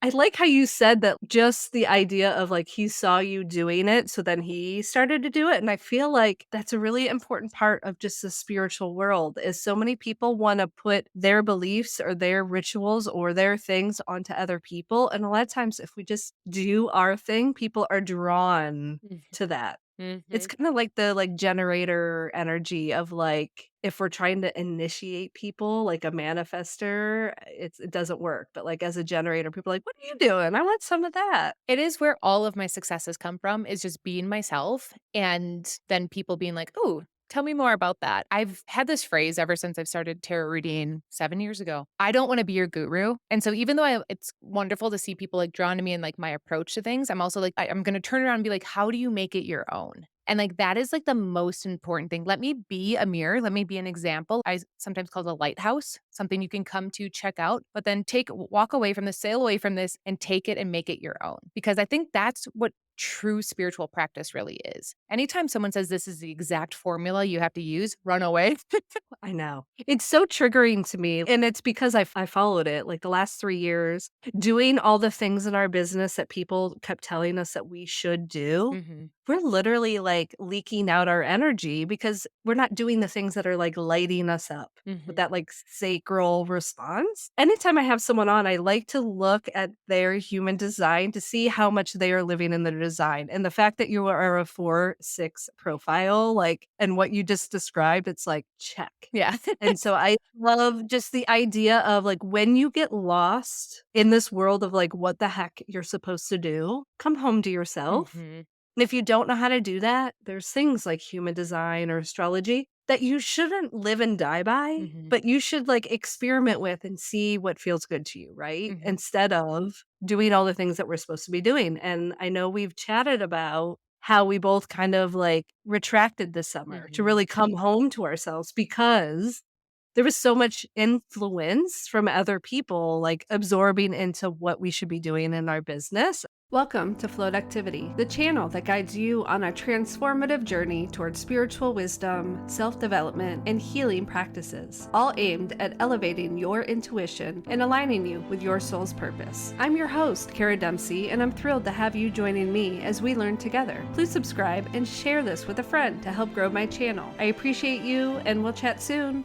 I like how you said that just the idea of like he saw you doing it, so then he started to do it. And I feel like that's a really important part of just the spiritual world is so many people want to put their beliefs or their rituals or their things onto other people. And a lot of times if we just do our thing, people are drawn to that. It's Mhm. kinda like the, like, generator energy of, like, if we're trying to initiate people, like a manifester, it doesn't work, but, like, as a generator, people are like, "What are you doing? I want some of that." It is where all of my successes come from, is just being myself, and then people being like, "Ooh, tell me more about that." I've had this phrase ever since I've started tarot reading 7 years ago. I don't wanna be your guru, and so even though it's wonderful to see people, like, drawn to me and, like, my approach to things, I'm also like, I'm gonna turn around and be like, "How do you make it your own?" And, like, that is, like, the most important thing. Let me be a mirror, let me be an example. Sometimes called a lighthouse, something you can come to check out, but then walk away from this, sail away from this, and take it and make it your own. Because I think that's what true spiritual practice really is. Anytime someone says this is the exact formula you have to use, run away. I know. It's so triggering to me, and it's because I followed it, like, the last 3 years, doing all the things in our business that people kept telling us that we should do. Mhm. We're literally, like, leaking out our energy because we're not doing the things that are, like, lighting us up with Mhm. that, like, sacral response. Anytime I have someone on, I like to look at their human design to see how much they are living in their design, and the fact that you are a 4-6 profile, like, and what you just described, it's like, check. Yeah. And so I love just the idea of, like, when you get lost in this world of, like, what the heck you're supposed to do, come home to yourself. Mhm. And if you don't know how to do that, there's things like human design or astrology that you shouldn't live and die by, Mhm. but you should, like, experiment with and see what feels good to you, right? Mhm. Instead of doing all the things that we're supposed to be doing. And I know we've chatted about how we both kind of, like, retracted this summer to Mhm. really come home to ourselves because there was so much influence from other people, like, absorbing into what we should be doing in our business. Welcome to Float Activity, the channel that guides you on a transformative journey towards spiritual wisdom, self-development, and healing practices, all aimed at elevating your intuition and aligning you with your soul's purpose. I'm your host, Kara Dempsey, and I'm thrilled to have you joining me as we learn together. Please subscribe and share this with a friend to help grow my channel. I appreciate you, and we'll chat soon.